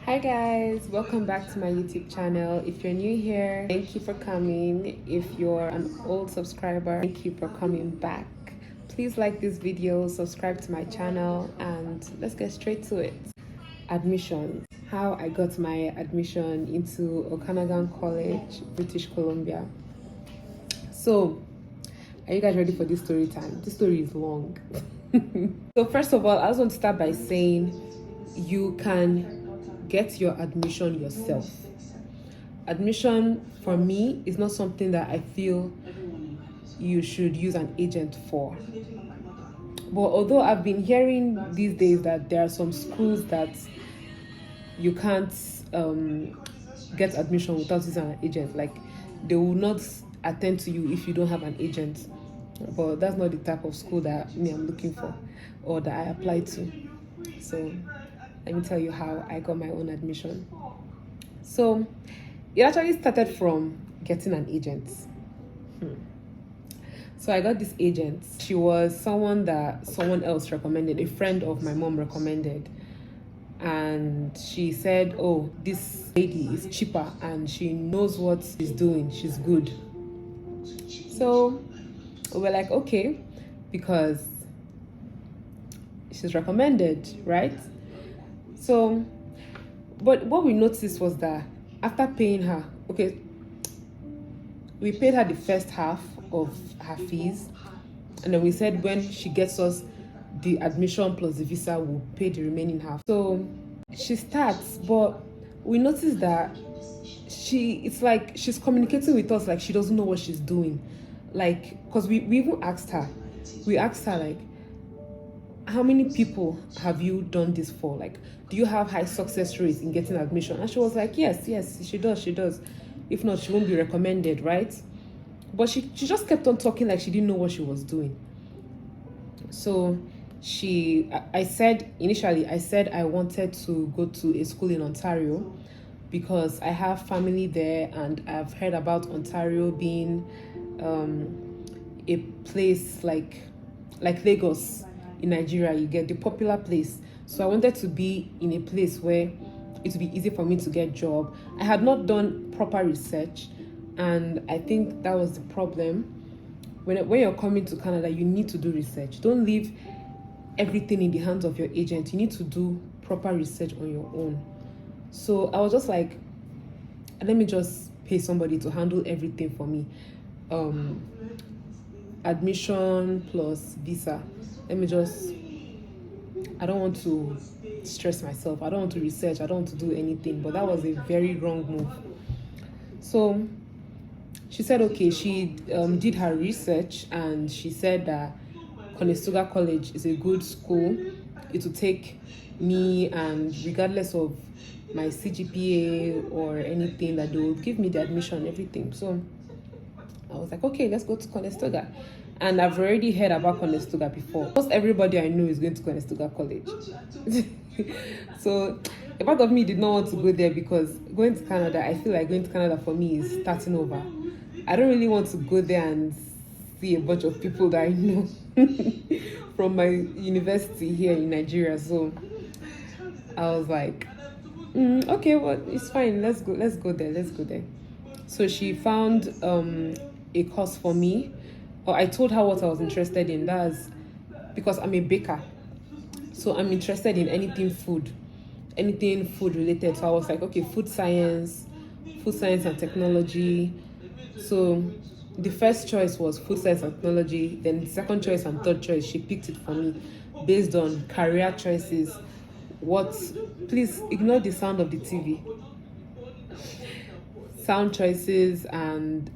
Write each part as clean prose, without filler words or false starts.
Hi guys, welcome back to my YouTube channel. If you're new here, thank you for coming. If you're an old subscriber, thank you for coming back. Please like this video, subscribe to my channel, and let's get straight to it. Admissions. How I got my admission into Okanagan College, British Columbia. So, are you guys ready for this story time? This story is long. So first of all, I just want to start by saying you can get your admission yourself. Admission for me is not something that I feel you should use an agent for. But although I've been hearing these days that there are some schools that you can't get admission without using an agent, like they will not attend to you if you don't have an agent. But that's not the type of school that I'm looking for or that I applied to. So let me tell you how I got my own admission. So it actually started from getting an agent. So I got this agent. She was someone that someone else recommended, a friend of my mom recommended. And she said, oh, this lady is cheaper and she knows what she's doing. She's good. So we were like, okay, because she's recommended, right? So, but what we noticed was that after paying her, okay, we paid her the first half of her fees, and then we said when she gets us the admission plus the visa, we'll pay the remaining half. So she starts, but we noticed that it's like she's communicating with us like she doesn't know what she's doing. Like, because we even asked her, like, how many people have you done this for? Like, do you have high success rates in getting admission? And she was like, yes, she does. If not, she won't be recommended, right? But she just kept on talking like she didn't know what she was doing. So I said I wanted to go to a school in Ontario because I have family there and I've heard about Ontario being a place like Lagos in Nigeria. You get the popular place. So I wanted to be in a place where it would be easy for me to get job. I had not done proper research, and I think that was the problem. When you're coming to Canada, you need to do research. Don't leave everything in the hands of your agent. You need to do proper research on your own. So I was just like, let me just pay somebody to handle everything for me. Admission plus visa. I don't want to stress myself. I don't want to research. I don't want to do anything. But that was a very wrong move. So she said, okay, she did her research and she said that Conestoga College is a good school. It will take me, and regardless of my CGPA or anything, that they will give me the admission, everything. So I was like, okay, let's go to Conestoga. And I've already heard about Conestoga before. Almost everybody I know is going to Conestoga College. So a part of me did not want to go there because going to Canada, I feel like going to Canada for me is starting over. I don't really want to go there and see a bunch of people that I know from my university here in Nigeria. So I was like, okay, well, it's fine. Let's go there. So she found a course for me. Or I told her what I was interested in. That's because I'm a baker. So I'm interested in anything food related. So I was like, okay, food science and technology. So the first choice was food science and technology. Then the second choice and third choice, she picked it for me based on career choices. Please ignore the sound of the TV. Sound choices and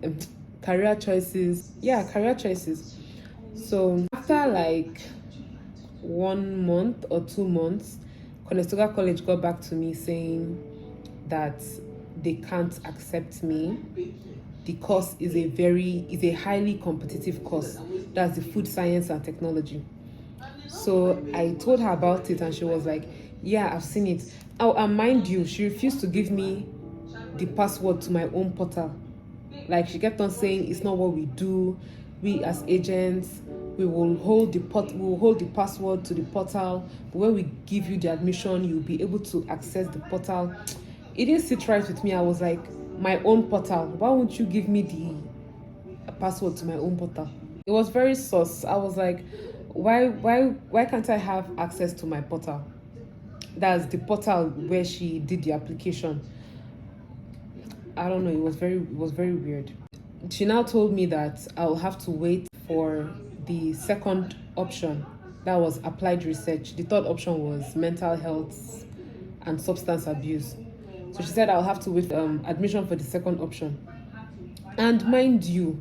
career choices. So after like 1 month or 2 months, Conestoga College got back to me saying that they can't accept me. The course is a highly competitive course. That's the food science and technology. So I told her about it and she was like, yeah, I've seen it. Oh, and mind you, she refused to give me the password to my own portal. Like, she kept on saying it's not what we do. We as agents, we will hold the password to the portal, but when we give you the admission, you'll be able to access the portal. It didn't sit right with me. I was like, my own portal, why won't you give me the password to my own portal? It was very sus. I was like, why can't I have access to my portal? That's the portal where she did the application. I don't know, it was very weird. She now told me that I'll have to wait for the second option. That was applied research. The third option was mental health and substance abuse. So she said I'll have to wait admission for the second option. And mind you,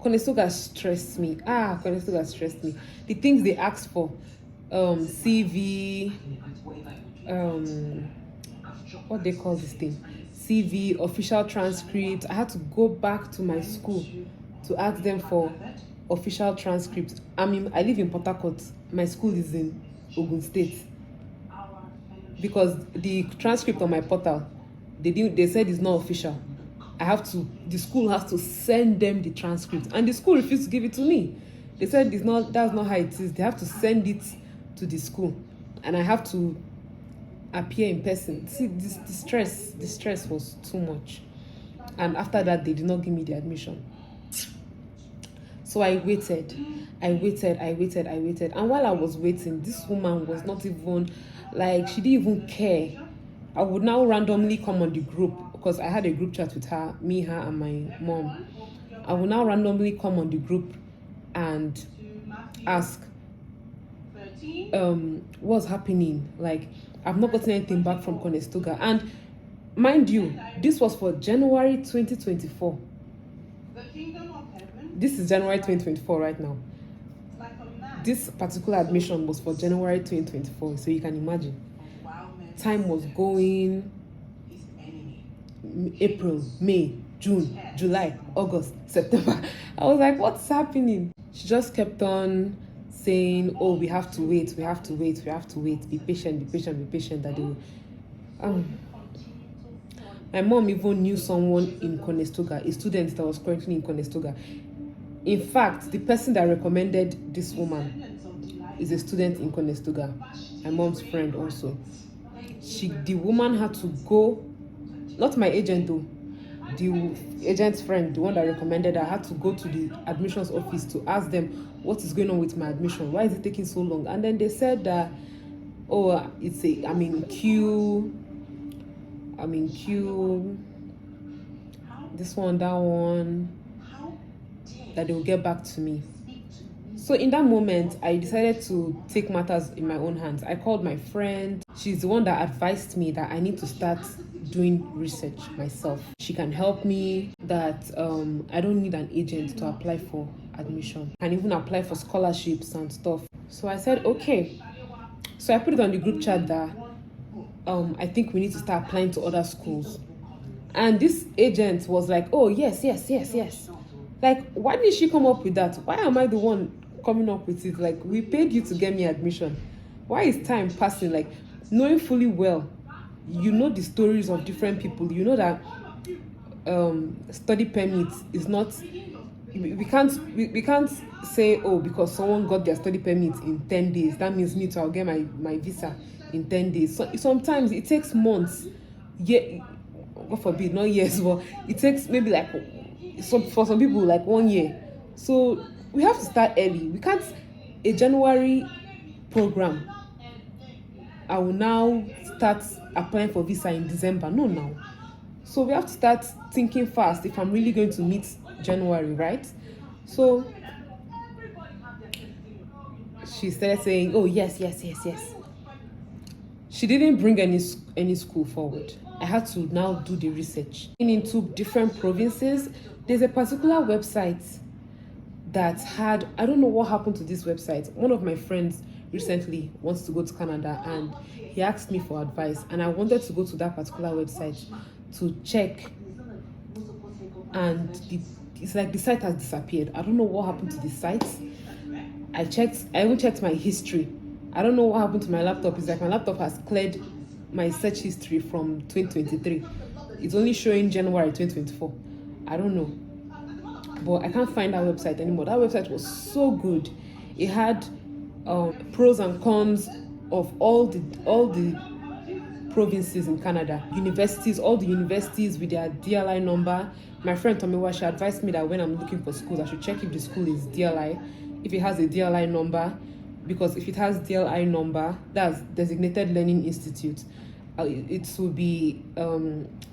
Conestoga stressed me. Conestoga stressed me. The things they asked for, CV, what they call this thing? CV, official transcript. I had to go back to my school to ask them for official transcript. I live in Port Harcourt. My school is in Ogun State. Because the transcript on my portal, they said it's not official. The school has to send them the transcript, and the school refused to give it to me. They said that's not how it is. They have to send it to the school, and I have to appear in person. See, the stress was too much, and after that, they did not give me the admission. So I waited, and while I was waiting, this woman was not even like, she didn't even care. I would now randomly come on the group, because I had a group chat with her, me, her, and my mom. I would now randomly come on the group and ask, what's happening? Like, I've not gotten anything back from Conestoga. And mind you, this was for January 2024. This is January 2024 right now. This particular admission was for January 2024, so you can imagine. Time was going. April, May, June, July, August, September. I was like, what's happening? She just kept on saying, oh, we have to wait, be patient, that they will. My mom even knew someone in Conestoga, a student that was currently in Conestoga. In fact, the person that recommended this woman is a student in Conestoga, my mom's friend also. The woman had to go, not my agent though, the agent's friend, the one that recommended her, had to go to the admissions office to ask them what is going on with my admission, why is it taking so long? And then they said that, I'm in queue, this one, that one, that they will get back to me. So in that moment, I decided to take matters in my own hands. I called my friend. She's the one that advised me that I need to start doing research myself. She can help me, that I don't need an agent to apply for admission. I can even apply for scholarships and stuff. So I said, okay. So I put it on the group chat that I think we need to start applying to other schools. And this agent was like, oh, yes. Like, why did she come up with that? Why am I the one coming up with it? Like, we paid you to get me admission. Why is time passing? Like, knowing fully well, you know the stories of different people. You know that study permit is not, we can't say, oh, because someone got their study permit in 10 days, that means me too, I'll get my visa in 10 days. So sometimes it takes months. Yeah, God forbid, not years, but it takes maybe like, for some people, like 1 year. So we have to start early. We can't, a January program, I will now start applying for visa in December. No, now. So we have to start thinking fast if I'm really going to meet January, right? So she started saying, oh, yes. She didn't bring any school forward. I had to now do the research. Into different provinces, there's a particular website that had, I don't know what happened to this website. One of my friends recently wants to go to Canada, and he asked me for advice, and I wanted to go to that particular website to check, and it's like the site has disappeared. I don't know what happened to the site. I even checked my history. I don't know what happened to my laptop. It's like my laptop has cleared my search history from 2023. It's only showing January 2024. I don't know, but I can't find that website anymore. That website was so good. It had pros and cons of all the provinces in Canada, universities, all the universities with their DLI number. My friend Tomiwa, she advised me that when I'm looking for schools, I should check if the school is DLI, if it has a DLI number, because if it has DLI number, that's Designated Learning Institute, it will be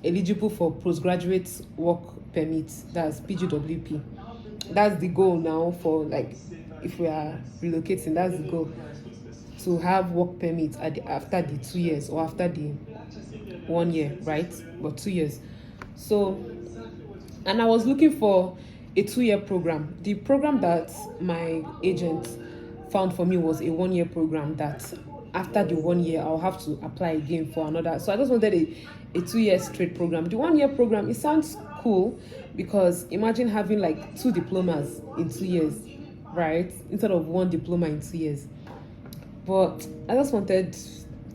eligible for postgraduate work permit, that's PGWP. That's the goal now for, like, if we are relocating, that's the goal, to have work permit after the 2 years or after the 1 year, right? But 2 years. So, and I was looking for a 2-year program. The program that my agent found for me was a 1-year program that after the 1 year, I'll have to apply again for another. So I just wanted a 2-year straight program. The 1-year program, it sounds cool because imagine having like 2 diplomas in 2 years, right? Instead of 1 diploma in 2 years. But I just wanted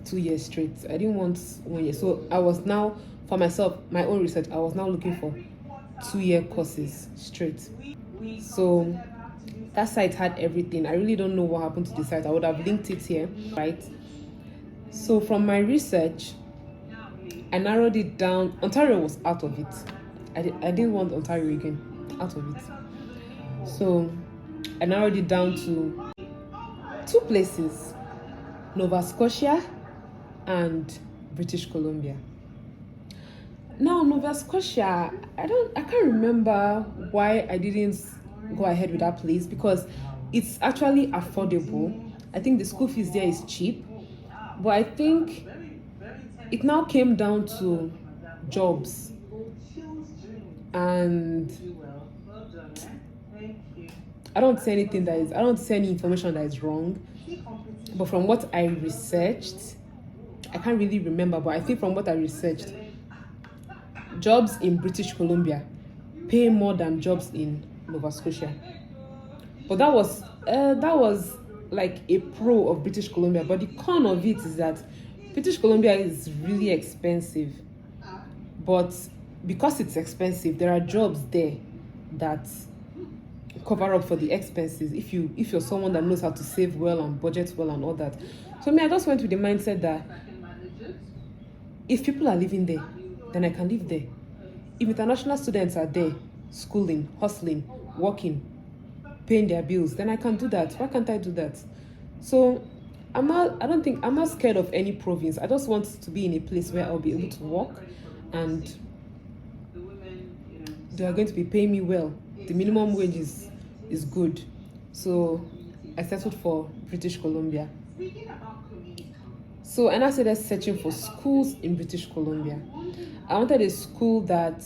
2 years straight. I didn't want 1 year. So I was now, for myself, my own research, I was now looking for 2-year courses straight. So that site had everything. I really don't know what happened to the site. I would have linked it here, right? So from my research, I narrowed it down. Ontario was out of it. I didn't want Ontario again, out of it. So I narrowed it down to 2 places, Nova Scotia and British Columbia. Now, Nova Scotia, I can't remember why I didn't go ahead with that place, because it's actually affordable. I think the school fees there is cheap, but I think it now came down to jobs, and I don't see any information that is wrong, but from what I researched, I can't really remember, but I think from what I researched, jobs in British Columbia pay more than jobs in Nova Scotia. But that was like a pro of British Columbia. But the con of it is that British Columbia is really expensive. But because it's expensive, there are jobs there that cover up for the expenses if you're someone that knows how to save well and budget well and all that. So I just went with the mindset that if people are living there, then I can live there. If international students are there, schooling, hustling, working, paying their bills, then I can do that. Why can't I do that? So I'm not scared of any province. I just want to be in a place where I'll be able to work and they are going to be paying me well. The minimum wage is good. So I settled for British Columbia. So, and I started searching for schools in British Columbia. I wanted a school that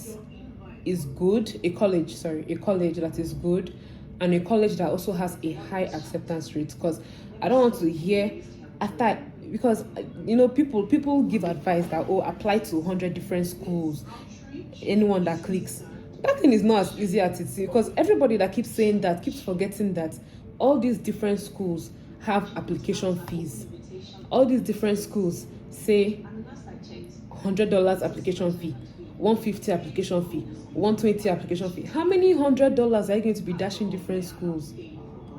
is good, a college that is good, and a college that also has a high acceptance rate. Because I don't want to hear because people give advice that, apply to 100 different schools, anyone that clicks. That thing is not as easy as it seems, because everybody that keeps saying that keeps forgetting that all these different schools have application fees. All these different schools say $100 application fee, $150 application fee, $120 application fee. How many $100 are you going to be dashing different schools?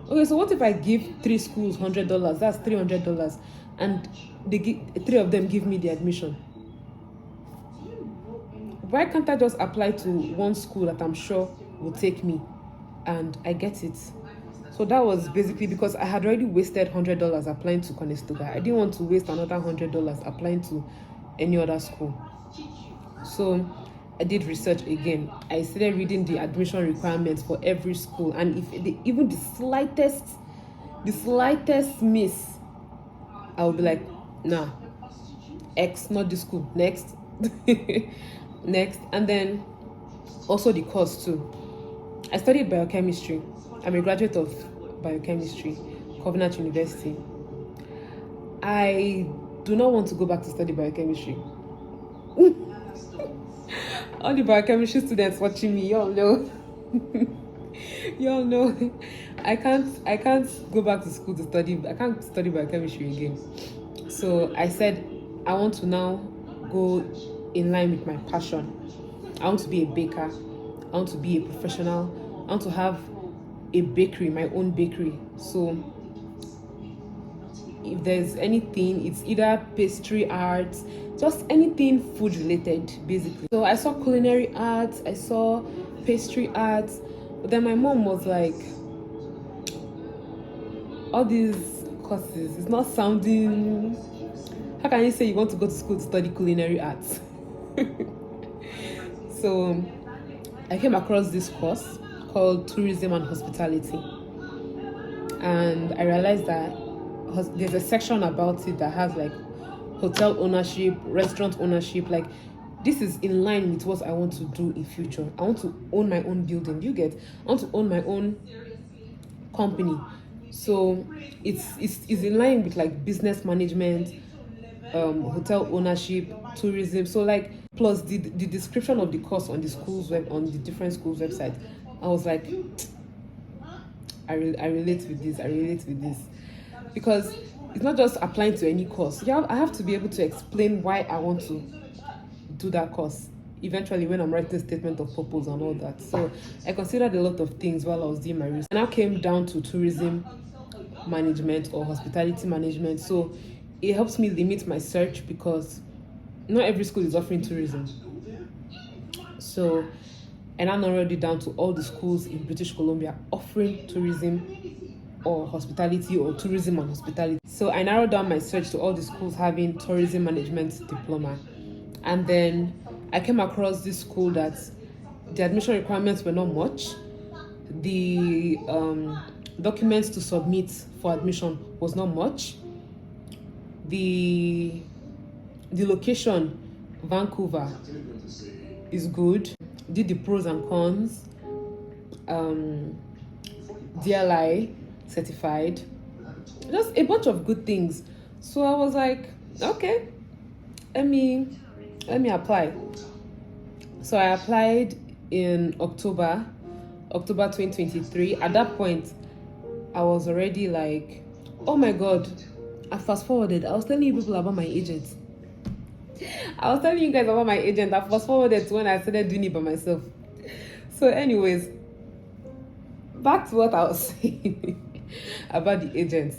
Okay, so what if I give 3 schools $100? That's $300, and 3 of them give me the admission. Why can't I just apply to one school that I'm sure will take me and I get it? So that was basically because I had already wasted $100 applying to Conestoga. I didn't want to waste another $100 applying to any other school. So I did research again. I started reading the admission requirements for every school, and even the slightest miss, I would be like, nah, X, not this school, next. Next. And then also the course too. I studied biochemistry. I'm a graduate of biochemistry, Covenant University. I do not want to go back to study biochemistry. All the biochemistry students watching me, y'all know. Y'all know. I can't go back to school to study. I can't study biochemistry again. So I said I want to now go in line with my passion. I want to be a baker. I want to be a professional. I want to have a bakery, my own bakery. So if there's anything, it's either pastry arts, just anything food related, basically. So I saw culinary arts, I saw pastry arts, but then my mom was like, all these courses, it's not sounding, how can you say you want to go to school to study culinary arts? So I came across this course called Tourism and Hospitality, and I realized that there's a section about it that has like hotel ownership, restaurant ownership. Like, this is in line with what I want to do in future. I want to own my own building. You get? I want to own my own company. So it's in line with like business management, hotel ownership, tourism. So like, plus the description of the course on the on the different schools website, I was like, I relate with this. I relate with this, because it's not just applying to any course. Yeah, I have to be able to explain why I want to do that course eventually when I'm writing statement of purpose and all that. So I considered a lot of things while I was doing my research. And I came down to tourism management or hospitality management. So it helps me limit my search, because not every school is offering tourism. So, and I'm already down to all the schools in British Columbia offering tourism or hospitality, or tourism and hospitality. So I narrowed down my search to all the schools having tourism management diploma. And then I came across this school that the admission requirements were not much. The documents to submit for admission was not much. The location, Vancouver, is good. Did the pros and cons. DLI certified, just a bunch of good things. So I was like, okay, let me apply. So I applied in October 2023. At that point, I was already like, oh my god, I fast forwarded. I was telling you people about my agent. I was telling you guys about my agent. I fast forwarded to when I started doing it by myself. So anyways, back to what I was saying about the agents.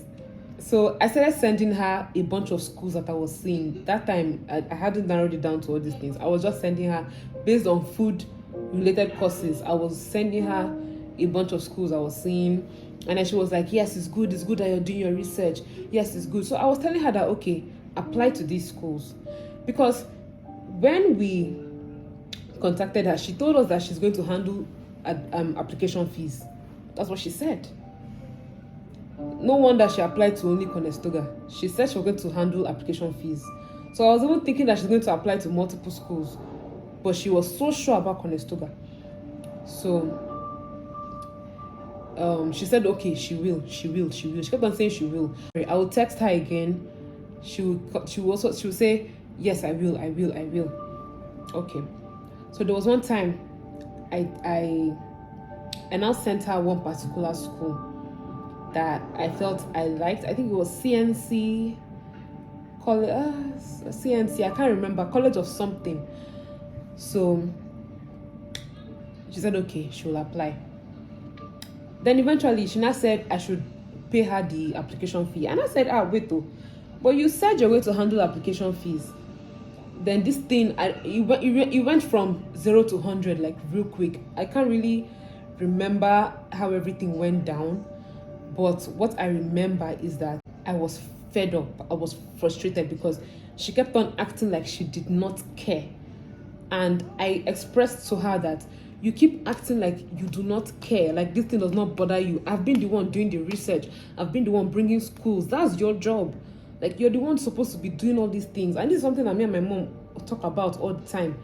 So I started sending her a bunch of schools that I was seeing. That time, I hadn't narrowed it down to all these things. I was just sending her based on food-related courses. I was sending her a bunch of schools I was seeing. And then she was like, yes, it's good that you're doing your research. Yes, it's good. So I was telling her that, okay, apply to these schools. Because when we contacted her, she told us that she's going to handle application fees. That's what she said. No wonder she applied to only Conestoga. She said she was going to handle application fees. So I was even thinking that she's going to apply to multiple schools. But she was so sure about Conestoga. So she said, okay, she will. She kept on saying she will. I will text her again. She will say, yes, I will. Okay. So there was one time I now sent her one particular school that I felt I liked. I think it was CNC college, CNC, I can't remember, college of something. So she said, okay, she will apply. Then eventually she now said I should pay her the application fee. And I said, wait though, but you said you're going to handle application fees. Then this thing, it went from 0 to 100 like real quick. I can't really remember how everything went down, but what I remember is that I was fed up. I was frustrated because she kept on acting like she did not care. And I expressed to her that you keep acting like you do not care, like this thing does not bother you. I've been the one doing the research. I've been the one bringing schools. That's your job. Like, you're the one supposed to be doing all these things. And this is something that me and my mom talk about all the time.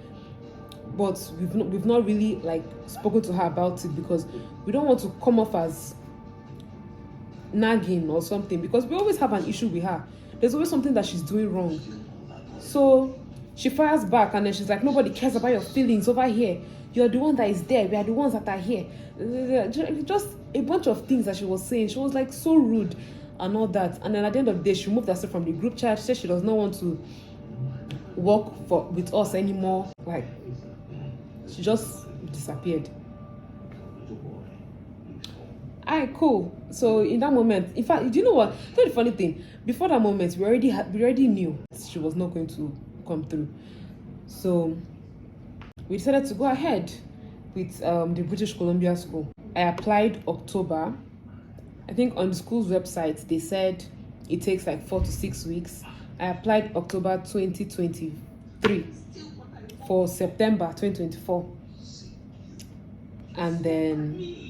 But we've not really like spoken to her about it, because we don't want to come off as nagging or something, because we always have an issue with her. There's always something that she's doing wrong. So she fires back, and then she's like, nobody cares about your feelings over here. You're the one that is there. We are the ones that are here. Just a bunch of things that she was saying. She was like so rude and all that. And then at the end of the day, she moved herself from the group chat. She said she does not want to work with us anymore. Like, she just disappeared. Alright, cool. So in that moment, in fact, do you know what? Tell you the funny thing. Before that moment, we already knew she was not going to come through. So we decided to go ahead with the British Columbia School. I applied October. I think on the school's website they said it takes like 4 to 6 weeks. I applied October 2023 for September 2024, and then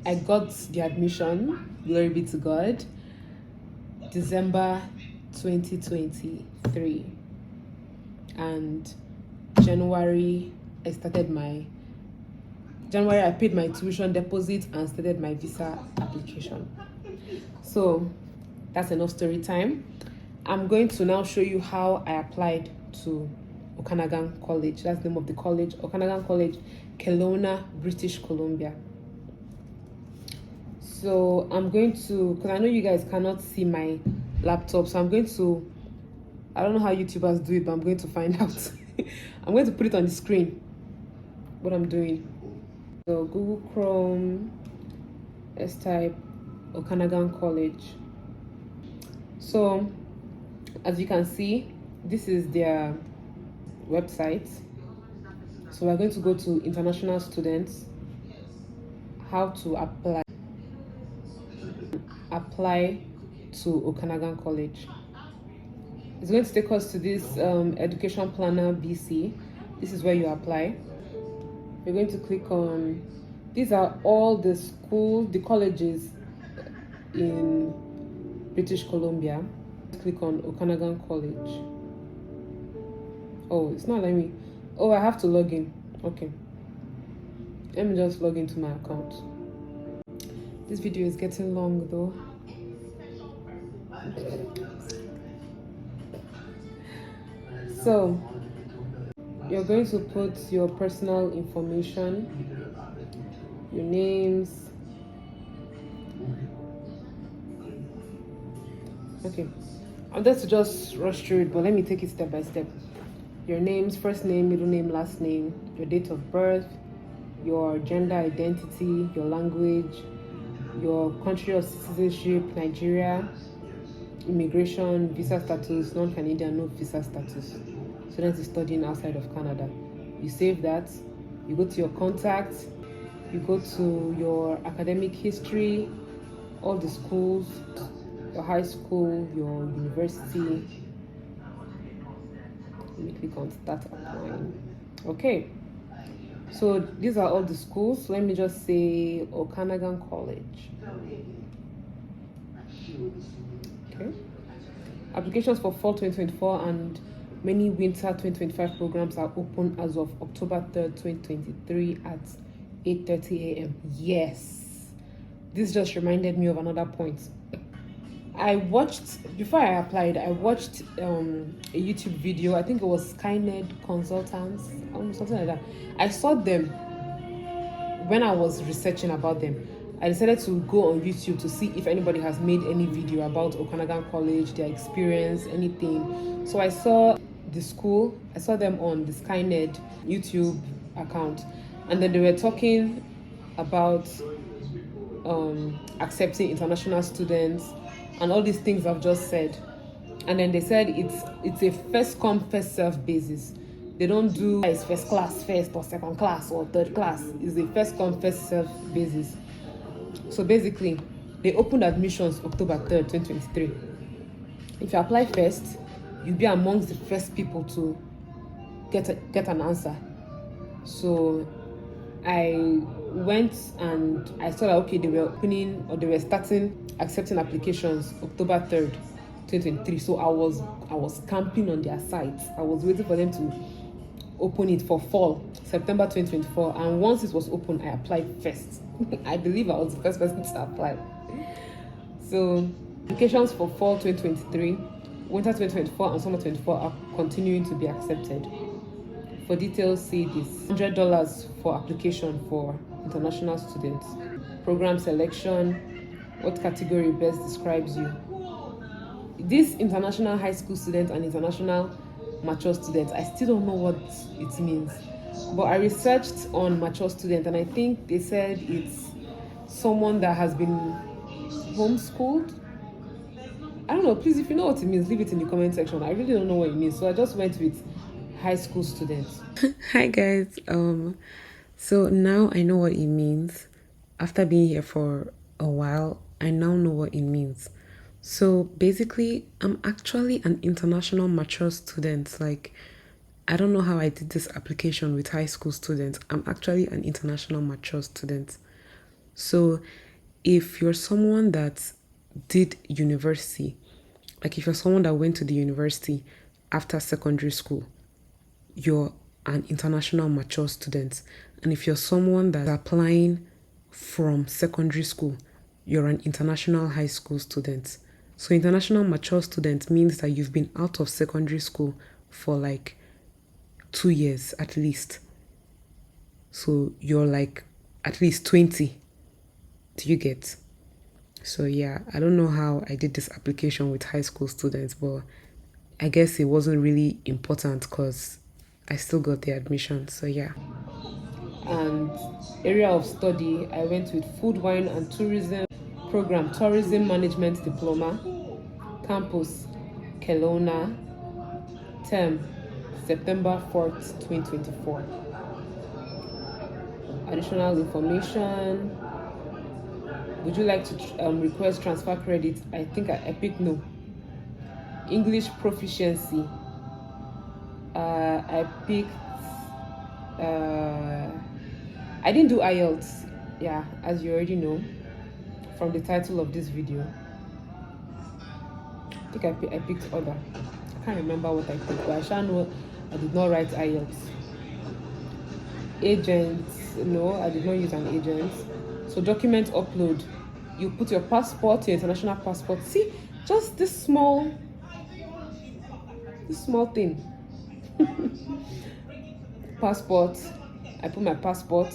I got the admission, glory be to God, December 2023, and January I paid my tuition deposit and started my visa application. So that's enough story time. I'm going to now show you how I applied to Okanagan College. That's the name of the college, Okanagan College, Kelowna, British Columbia. So I'm going to, because I know you guys cannot see my laptop, so I'm going to, I don't know how YouTubers do it, but I'm going to find out. I'm going to put it on the screen, what I'm doing. So Google Chrome, let's type Okanagan College. So as you can see, this is their website. So we're going to go to international students, how to apply to Okanagan College. It's going to take us to this education planner BC. This is where you apply. We're going to click on, these are all the schools, the colleges in British Columbia. Click on Okanagan College. Oh, it's not letting me. Oh, I have to log in. Okay. Let me just log into my account. This video is getting long though. So you're going to put your personal information, your names. Okay, I'm just to just rush through it, but let me take it step by step. Your names, first name, middle name, last name, your date of birth, your gender identity, your language, your country of citizenship, Nigeria, immigration, visa status, non-Canadian, no visa status. Student is studying outside of Canada. You save that, you go to your contacts, you go to your academic history, all the schools, your high school, your university. Let me click on start applying. Okay, so these are all the schools. Let me just say Okanagan College. Okay, applications for fall 2024 and many winter 2025 programs are open as of October 3rd, 2023 at 8:30 a.m. Yes, this just reminded me of another point. I watched, before I applied, I watched a YouTube video. I think it was Skynet Consultants, something like that. I saw them when I was researching about them. I decided to go on YouTube to see if anybody has made any video about Okanagan College, their experience, anything. So I saw the school, I saw them on the Skynet YouTube account, and then they were talking about accepting international students and all these things I've just said. And then they said it's a first come first serve basis. They don't do it's first class first or second class or third class. It's a first come first serve basis. So basically, they opened admissions October 3rd, 2023. If you apply first, you'll be amongst the first people to get an answer. So I went and I saw that okay, they were starting accepting applications October 3rd, 2023. So I was camping on their sites. I was waiting for them to open it for fall, September 2024. And once it was open, I applied first. I believe I was the first person to apply. So applications for fall 2023, winter 2024 and summer 2024 are continuing to be accepted. For details, see this. $100 for application for international students. Program selection. What category best describes you? This international high school student and international mature student, I still don't know what it means. But I researched on mature student and I think they said it's someone that has been homeschooled. I don't know, please, if you know what it means, leave it in the comment section. I really don't know what it means, so I just went with high school students. Hi guys, so now I know what it means. After being here for a while, I now know what it means. So basically, I'm actually an international mature student. Like, I don't know how I did this application with high school students. I'm actually an international mature student. So if you're someone that did university, like if you're someone that went to the university after secondary school, you're an international mature student. And if you're someone that's applying from secondary school, you're an international high school student. So international mature student means that you've been out of secondary school for like 2 years at least. So you're like at least 20. Do you get? So yeah, I don't know how I did this application with high school students, but I guess it wasn't really important because I still got the admission. So yeah. And area of study, I went with food, wine and tourism program, tourism management diploma, campus Kelowna, term September 4th, 2024. Additional information. Would you like to request transfer credit? I think I picked no. English proficiency. I picked. I didn't do IELTS. Yeah, as you already know from the title of this video. I think I picked other. I can't remember what I picked, but I shall know I did not write IELTS. Agents. No, I did not use an agent. So document upload. You put your passport, your international passport. See, just this small thing. Passport. I put my passport.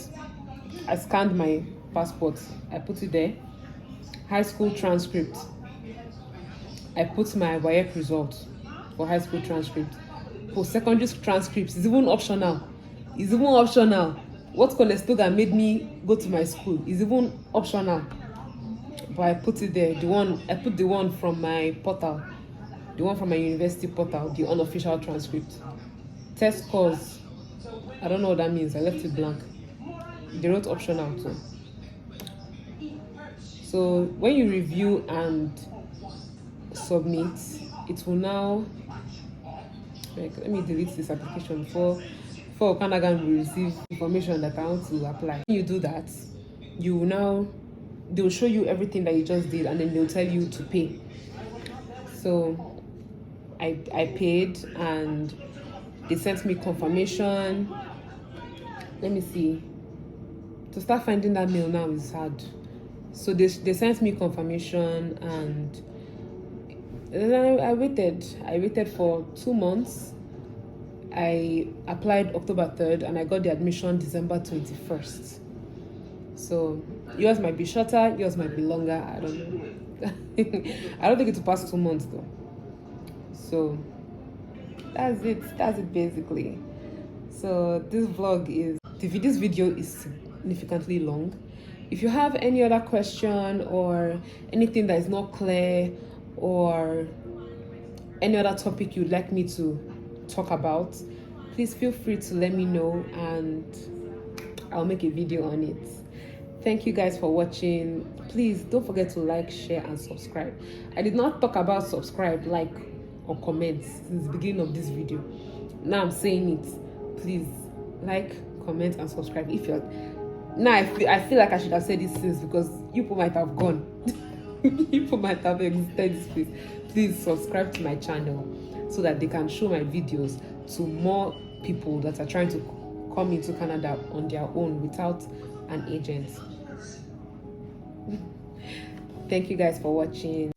I scanned my passport. I put it there. High school transcript. I put my WES result for high school transcript. For secondary transcripts, it's even optional. It's even optional. What Conestoga made me go to my school is even optional. But I put it there. I put the one from my portal, the one from my university portal, the unofficial transcript. Test scores. I don't know what that means. I left it blank. They wrote optional too. So when you review and submit, it will now, like, let me delete this application before Okanagan will receive information that I want to apply. When you do that, you will now, they'll show you everything that you just did and then they'll tell you to pay. So I paid and they sent me confirmation. Let me see. To start finding that mail now is hard. So they sent me confirmation and then I waited for 2 months. I applied October 3rd and I got the admission December 21st. So yours might be shorter, yours might be longer, I don't know. I don't think it will pass 2 months though. So that's it basically. So this video is significantly long. If you have any other question or anything that is not clear or any other topic you'd like me to talk about, please feel free to let me know and I'll make a video on it. Thank you guys for watching. Please don't forget to like, share and subscribe. I did not talk about subscribe, like or comment since the beginning of this video. Now I'm saying it. Please like, comment and subscribe. If you're now, I feel like I should have said this since, because you people might have gone. You people might have exited this place. Please subscribe to my channel so that they can show my videos to more people that are trying to come into Canada on their own without an agent. Thank you guys for watching.